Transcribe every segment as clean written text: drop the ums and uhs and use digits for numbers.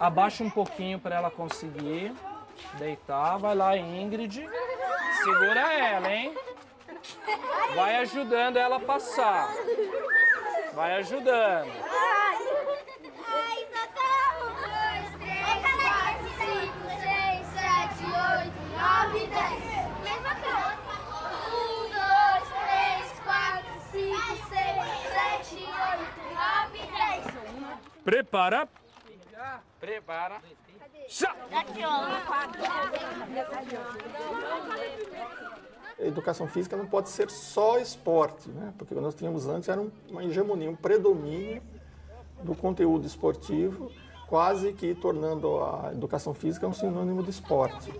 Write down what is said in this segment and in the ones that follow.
Abaixa um pouquinho para ela conseguir deitar. Vai lá, Ingrid. Segura ela, hein? Vai ajudando ela a passar. Vai ajudando. Ai, socorro! 2, 3, 4, 5, 6, 7, 8, 9, 10. Mesma coisa. 1, 2, 3, 4, 5, 6, 7, 8, 9, 10. Prepara. Prepara. Já! A educação física não pode ser só esporte, né? Porque o que nós tínhamos antes era uma hegemonia, um predomínio do conteúdo esportivo, quase que tornando a educação física um sinônimo de esporte.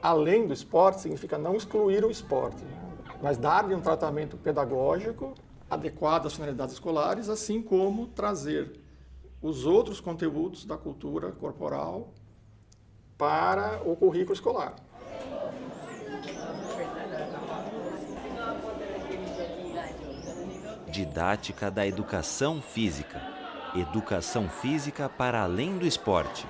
Além do esporte, significa não excluir o esporte, né? Mas dar-lhe um tratamento pedagógico adequado às finalidades escolares, assim como trazer os outros conteúdos da cultura corporal para o currículo escolar. Didática da educação física. Educação física para além do esporte.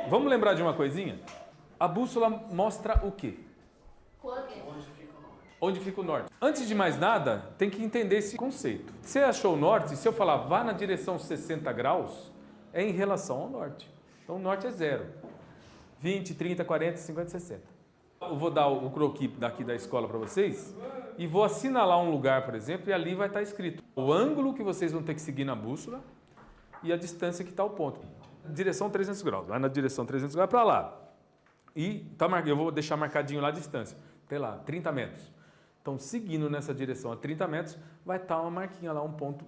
Vamos lembrar de uma coisinha? A bússola mostra o quê? Onde fica o norte. Antes de mais nada, tem que entender esse conceito. Você achou o norte, se eu falar vá na direção 60 graus, é em relação ao norte. Então o norte é 0. 20, 30, 40, 50, 60. Eu vou dar o croquis daqui da escola para vocês e vou assinalar um lugar, por exemplo, e ali vai estar escrito o ângulo que vocês vão ter que seguir na bússola e a distância que está o ponto. Direção 300 graus. Vai na direção 300 graus para lá. E eu vou deixar marcadinho lá a distância. Sei lá, 30 metros. Então, seguindo nessa direção a 30 metros, vai estar uma marquinha lá, um ponto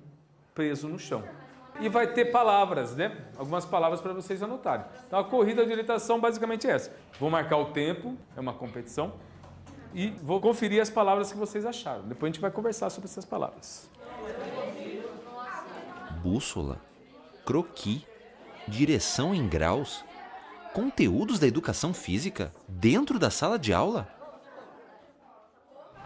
preso no chão. E vai ter palavras, né? Algumas palavras para vocês anotarem. Então, a corrida de orientação basicamente é essa. Vou marcar o tempo, é uma competição, e vou conferir as palavras que vocês acharam. Depois a gente vai conversar sobre essas palavras. Bússola, croquis, direção em graus, conteúdos da educação física dentro da sala de aula?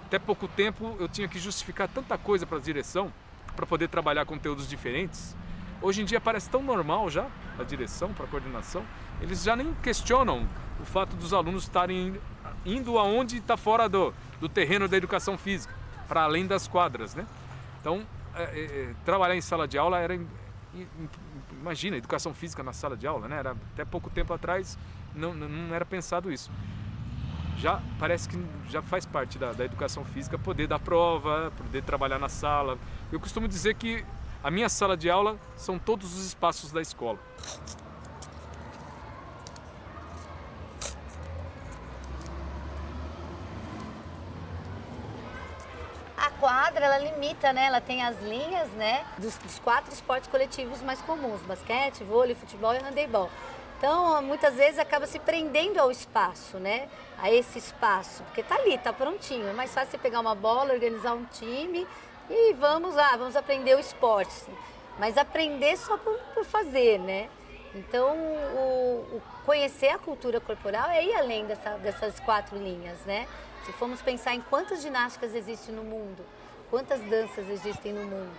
Até pouco tempo eu tinha que justificar tanta coisa para a direção, para poder trabalhar conteúdos diferentes. Hoje em dia parece tão normal já, a direção, para a coordenação, eles já nem questionam o fato dos alunos estarem indo aonde está fora do terreno da educação física, para além das quadras, né? Então, trabalhar em sala de aula era... Imagina, educação física na sala de aula, né? Até pouco tempo atrás não era pensado isso. Já parece que já faz parte da educação física poder dar prova, poder trabalhar na sala. Eu costumo dizer que a minha sala de aula são todos os espaços da escola. A quadra, ela limita, né? Ela tem as linhas, né? Dos 4 esportes coletivos mais comuns: basquete, vôlei, futebol e handebol. Então, muitas vezes acaba se prendendo ao espaço, né? A esse espaço, porque tá ali, tá prontinho. É mais fácil você pegar uma bola, organizar um time e vamos vamos aprender o esporte. Mas aprender só por fazer, né? Então, o conhecer a cultura corporal é ir além dessas 4 linhas, né? Se formos pensar em quantas ginásticas existem no mundo, quantas danças existem no mundo.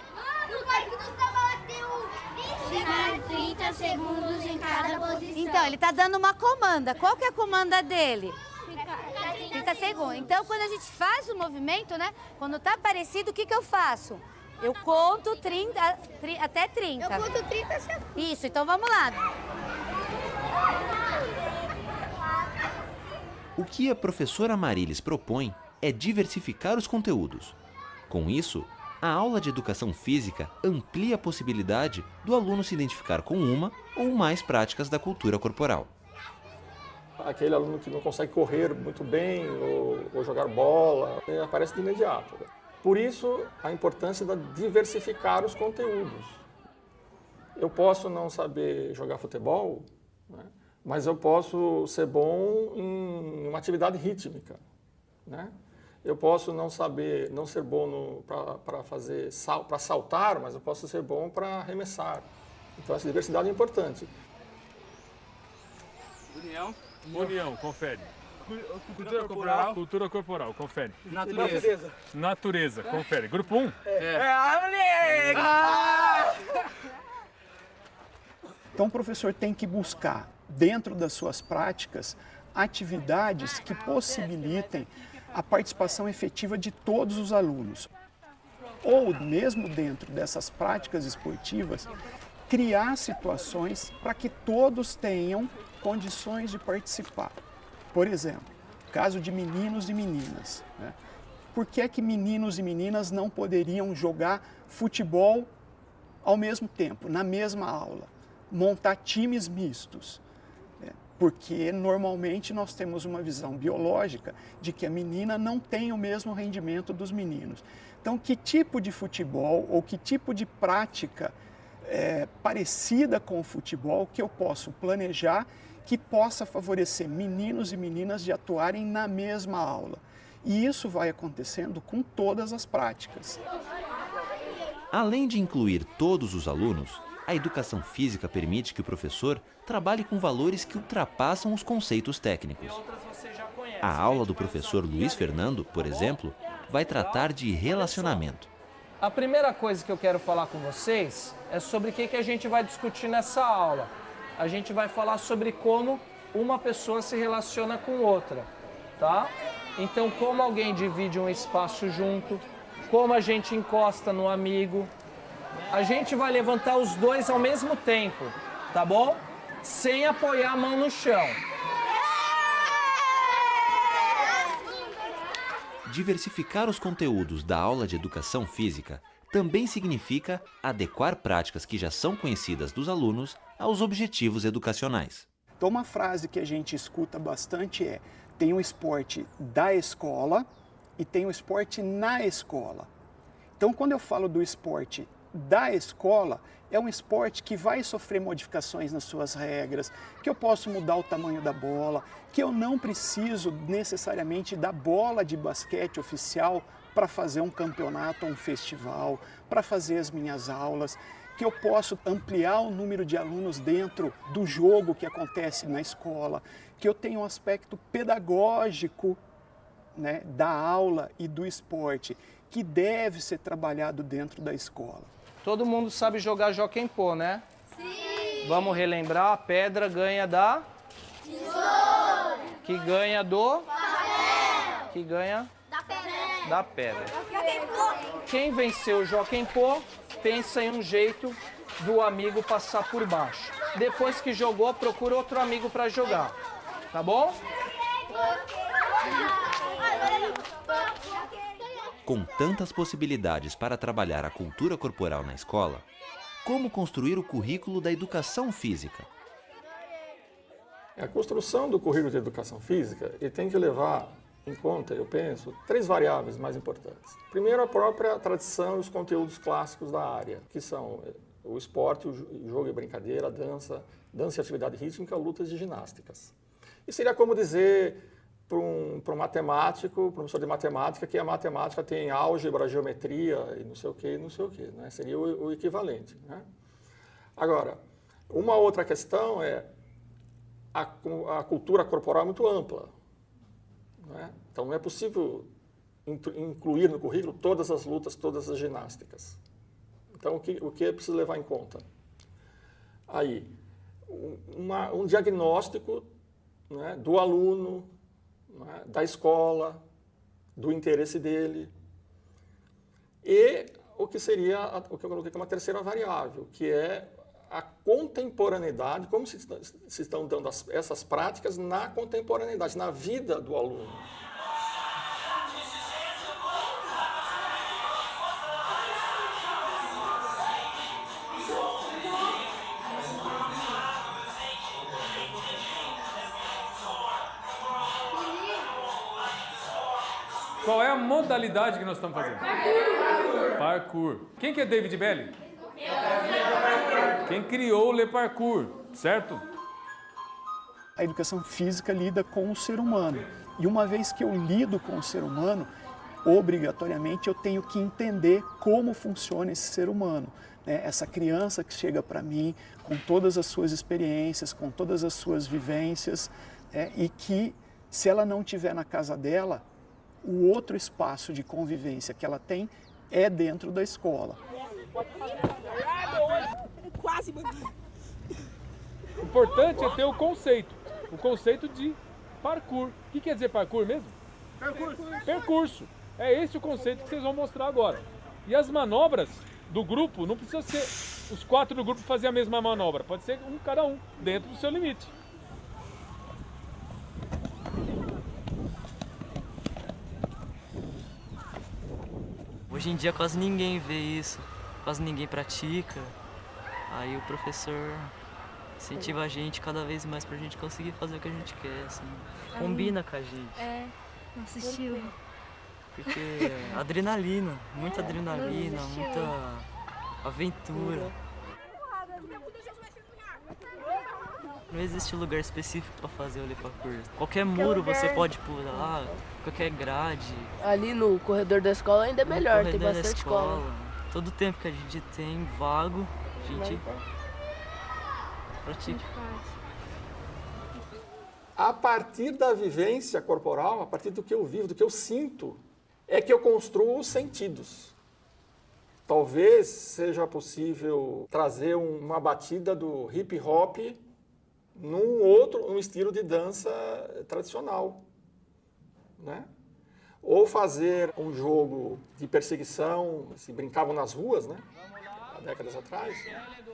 No parque do Samba tem 30 segundos em cada posição. Então, ele tá dando uma comanda. Qual que é a comanda dele? 30 segundos. Então, quando a gente faz o movimento, né? Quando tá parecido, o que eu faço? Eu conto até 30. Eu conto 30 segundos. Isso, então vamos lá. O que a professora Marilis propõe é diversificar os conteúdos. Com isso, a aula de educação física amplia a possibilidade do aluno se identificar com uma ou mais práticas da cultura corporal. Aquele aluno que não consegue correr muito bem ou jogar bola, aparece de imediato. Por isso, a importância de diversificar os conteúdos. Eu posso não saber jogar futebol, né? Mas eu posso ser bom em uma atividade rítmica, né? Eu posso não ser bom para saltar, mas eu posso ser bom para arremessar. Então essa diversidade é importante. União, confere. Cultura corporal. Cultura corporal, confere. Natureza. Natureza, confere. Grupo 1? Então o professor tem que buscar, dentro das suas práticas, atividades que possibilitem a participação efetiva de todos os alunos. Ou, mesmo dentro dessas práticas esportivas, criar situações para que todos tenham condições de participar. Por exemplo, caso de meninos e meninas, né? Por que é que meninos e meninas não poderiam jogar futebol ao mesmo tempo, na mesma aula? Montar times mistos? Porque normalmente nós temos uma visão biológica de que a menina não tem o mesmo rendimento dos meninos. Então, que tipo de futebol ou que tipo de prática parecida com o futebol que eu posso planejar que possa favorecer meninos e meninas de atuarem na mesma aula? E isso vai acontecendo com todas as práticas. Além de incluir todos os alunos, a educação física permite que o professor trabalhe com valores que ultrapassam os conceitos técnicos. A aula do professor Luiz Fernando, por exemplo, vai tratar de relacionamento. A primeira coisa que eu quero falar com vocês é sobre o que a gente vai discutir nessa aula. A gente vai falar sobre como uma pessoa se relaciona com outra, tá? Então, como alguém divide um espaço junto, como a gente encosta no amigo. A gente vai levantar os dois ao mesmo tempo, tá bom? Sem apoiar a mão no chão. Diversificar os conteúdos da aula de educação física também significa adequar práticas que já são conhecidas dos alunos aos objetivos educacionais. Então, uma frase que a gente escuta bastante é: tem o esporte da escola e tem o esporte na escola. Então, quando eu falo do esporte da escola, é um esporte que vai sofrer modificações nas suas regras, que eu posso mudar o tamanho da bola, que eu não preciso necessariamente da bola de basquete oficial para fazer um campeonato ou um festival, para fazer as minhas aulas, que eu posso ampliar o número de alunos dentro do jogo que acontece na escola, que eu tenho um aspecto pedagógico, né, da aula e do esporte, que deve ser trabalhado dentro da escola. Todo mundo sabe jogar Jockey-Pô, né? Sim! Vamos relembrar, a pedra ganha da... tesoura! Que ganha do... papel! Que ganha... da pedra. Quem venceu o Jockey-Pô, pensa em um jeito do amigo passar por baixo. Depois que jogou, procura outro amigo para jogar. Tá bom? Com tantas possibilidades para trabalhar a cultura corporal na escola, como construir o currículo da educação física? A construção do currículo de educação física ele tem que levar em conta, eu penso, 3 variáveis mais importantes. Primeiro, a própria tradição e os conteúdos clássicos da área, que são o esporte, o jogo e brincadeira, a dança e atividade rítmica, lutas e ginásticas. E seria como dizer para um matemático, professor de matemática, que a matemática tem álgebra, geometria e não sei o que, né? Seria o equivalente, né? Agora, uma outra questão é a cultura corporal é muito ampla, né? Então não é possível incluir no currículo todas as lutas, todas as ginásticas. Então o que é preciso levar em conta? Aí, um diagnóstico, né, do aluno, né, da escola, do interesse dele. E o que seria, o que eu coloquei como uma terceira variável, que é a contemporaneidade, como se estão dando essas práticas na contemporaneidade, na vida do aluno. Qual é a modalidade que nós estamos fazendo? Parkour. Quem que é David Belli? Quem criou o Le Parkour, certo? A educação física lida com o ser humano. E uma vez que eu lido com o ser humano, obrigatoriamente eu tenho que entender como funciona esse ser humano, né? Essa criança que chega para mim com todas as suas experiências, com todas as suas vivências, e que Se ela não estiver na casa dela, o outro espaço de convivência que ela tem é dentro da escola. O importante é ter o conceito de parkour. O que quer dizer parkour mesmo? Percurso. É esse o conceito que vocês vão mostrar agora. E as manobras do grupo, não precisa ser os 4 do grupo fazer a mesma manobra. Pode ser cada um, dentro do seu limite. Hoje em dia quase ninguém vê isso, quase ninguém pratica. Aí o professor incentiva a gente cada vez mais pra gente conseguir fazer o que a gente quer, assim. Combina com a gente. É, nosso estilo. Porque adrenalina, muita aventura. Não existe lugar específico para fazer o parkour. Qualquer muro você pode pular, qualquer grade. Ali no corredor da escola ainda é melhor, tem bastante escola. Todo o tempo que a gente tem vago, a gente pratica. A partir da vivência corporal, a partir do que eu vivo, do que eu sinto, é que eu construo os sentidos. Talvez seja possível trazer uma batida do hip hop num estilo de dança tradicional, né? Ou fazer um jogo de perseguição, se brincavam nas ruas, né? Há décadas atrás,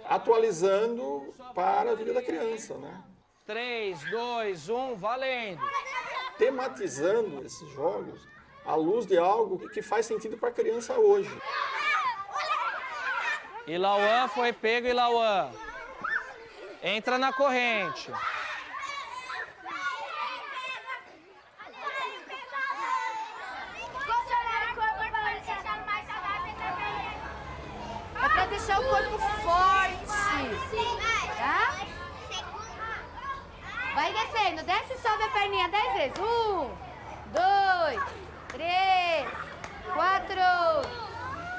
atualizando para a vida da criança, né? 3, 2, 1, valendo! Tematizando esses jogos à luz de algo que faz sentido para a criança hoje. Ilauan foi pego, Ilauan. Entra na corrente. É pra deixar o corpo forte, tá? Vai descendo, desce e sobe a perninha 10 vezes. 1, 2, 3, 4.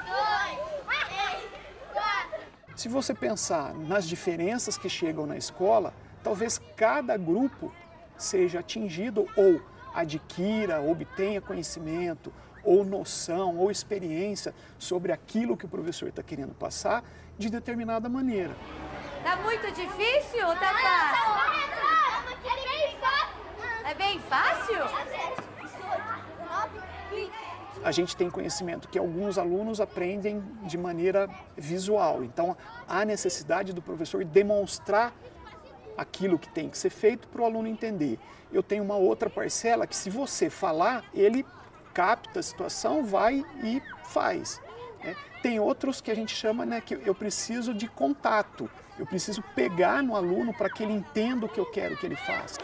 2, 3, 4. Se você pensar nas diferenças que chegam na escola, talvez cada grupo seja atingido ou adquira, obtenha conhecimento, ou noção, ou experiência sobre aquilo que o professor está querendo passar de determinada maneira. Tá muito difícil ou tá fácil? É bem fácil? A gente tem conhecimento que alguns alunos aprendem de maneira visual. Então, há necessidade do professor demonstrar aquilo que tem que ser feito para o aluno entender. Eu tenho uma outra parcela que, se você falar, ele capta a situação, vai e faz, né? Tem outros que a gente chama, né, que eu preciso de contato. Eu preciso pegar no aluno para que ele entenda o que eu quero que ele faça.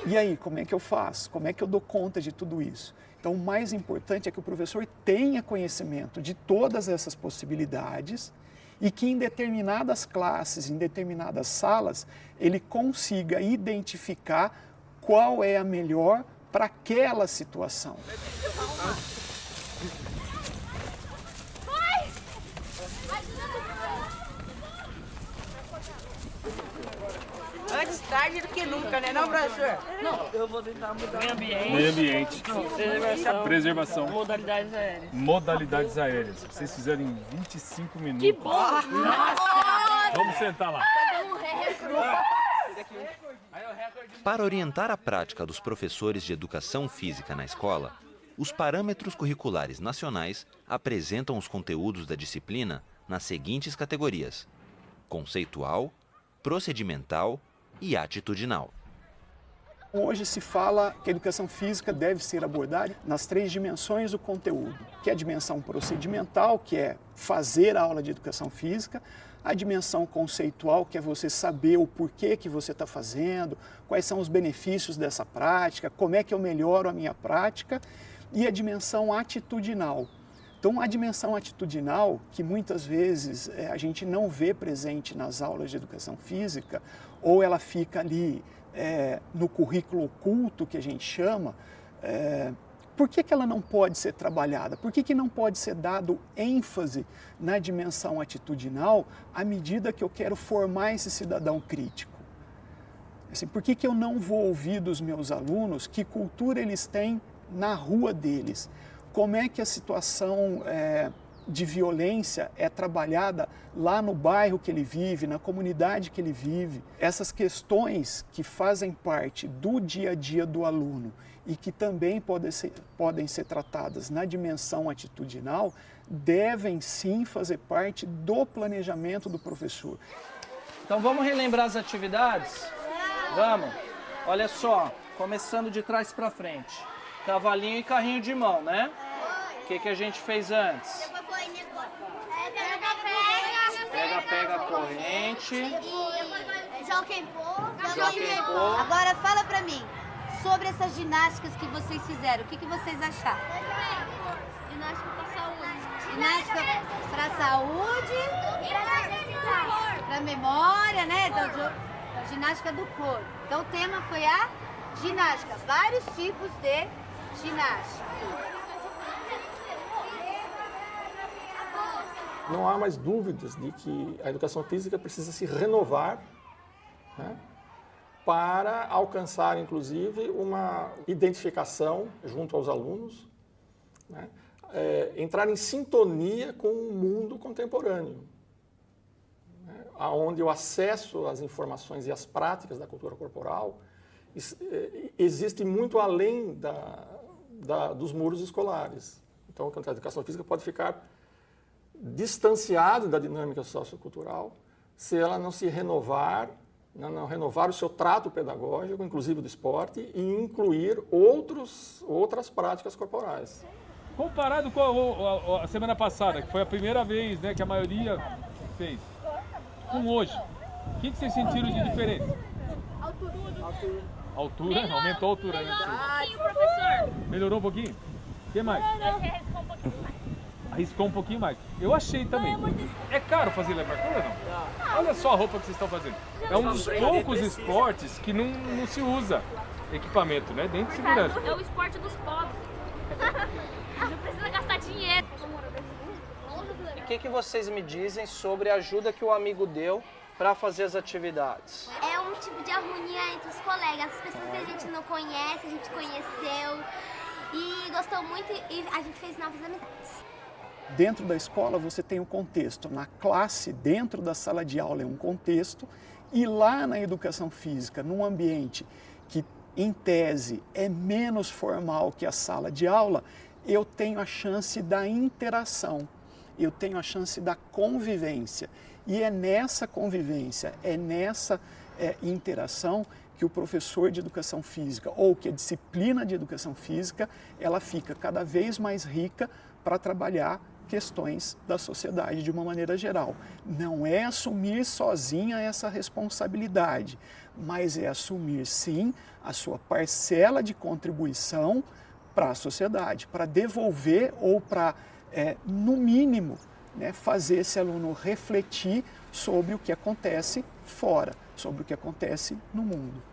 E aí, como é que eu faço? Como é que eu dou conta de tudo isso? Então, o mais importante é que o professor tenha conhecimento de todas essas possibilidades e que em determinadas classes, em determinadas salas, ele consiga identificar qual é a melhor para aquela situação. Antes tarde do que nunca, né, não, professor? Não, eu vou tentar mudar o ambiente. Meio ambiente. Preservação. Modalidades aéreas. Modalidades aéreas. Vocês fizeram em 25 minutos. Que bom! Vamos sentar lá. Para orientar a prática dos professores de educação física na escola, os parâmetros curriculares nacionais apresentam os conteúdos da disciplina nas seguintes categorias: conceitual, procedimental e atitudinal. Hoje se fala que a educação física deve ser abordada nas 3 dimensões do conteúdo, que é a dimensão procedimental, que é fazer a aula de educação física, a dimensão conceitual, que é você saber o porquê que você está fazendo, quais são os benefícios dessa prática, como é que eu melhoro a minha prática, e a dimensão atitudinal. Então, a dimensão atitudinal, que muitas vezes a gente não vê presente nas aulas de educação física, ou ela fica ali no currículo oculto, que a gente chama, por que ela não pode ser trabalhada? Por que não pode ser dado ênfase na dimensão atitudinal à medida que eu quero formar esse cidadão crítico? Assim, por que eu não vou ouvir dos meus alunos que cultura eles têm na rua deles? Como é que a situação de violência é trabalhada lá no bairro que ele vive, na comunidade que ele vive? Essas questões que fazem parte do dia a dia do aluno e que também podem ser tratadas na dimensão atitudinal, devem sim fazer parte do planejamento do professor. Então vamos relembrar as atividades? Vamos. Olha só, começando de trás para frente. Cavalinho e carrinho de mão, né? O que a gente fez antes? Pega, corrente. Jockey Pô. Agora fala pra mim sobre essas ginásticas que vocês fizeram. O que vocês acharam? Ginástica pra saúde. Ginástica pra saúde, pra memória, né? Da ginástica do corpo. Então o tema foi a ginástica, vários tipos de ginástica. Não há mais dúvidas de que a educação física precisa se renovar, né, para alcançar, inclusive, uma identificação junto aos alunos, né, entrar em sintonia com o mundo contemporâneo, né, onde o acesso às informações e às práticas da cultura corporal existe muito além dos muros escolares. Então, a educação física pode ficar distanciado da dinâmica sociocultural se ela não se renovar, não renovar o seu trato pedagógico, inclusive do esporte, e incluir outras práticas corporais. Comparado com a semana passada, que foi a primeira vez, né, que a maioria fez, com hoje, o que vocês sentiram de diferença? Altura? Aumentou a altura. Professor. Melhorou um pouquinho? O que mais? Arriscou um pouquinho mais. Eu achei também. É caro fazer lepartura ou não? Olha só a roupa que vocês estão fazendo. É um dos poucos esportes que não se usa equipamento, né? Dentro de segurança. É o esporte dos pobres. Não precisa gastar dinheiro. E o que vocês me dizem sobre a ajuda que o amigo deu para fazer as atividades? É um tipo de harmonia entre os colegas. As pessoas que a gente não conhece, a gente conheceu. E gostou muito e a gente fez novas amizades. Dentro da escola você tem um contexto, na classe, dentro da sala de aula é um contexto, e lá na educação física, num ambiente que em tese é menos formal que a sala de aula, eu tenho a chance da interação, eu tenho a chance da convivência. E é nessa convivência, é nessa interação que o professor de educação física, ou que a disciplina de educação física, ela fica cada vez mais rica para trabalhar questões da sociedade de uma maneira geral. Não é assumir sozinha essa responsabilidade, mas é assumir sim a sua parcela de contribuição para a sociedade, para devolver ou para, no mínimo, né, fazer esse aluno refletir sobre o que acontece fora, sobre o que acontece no mundo.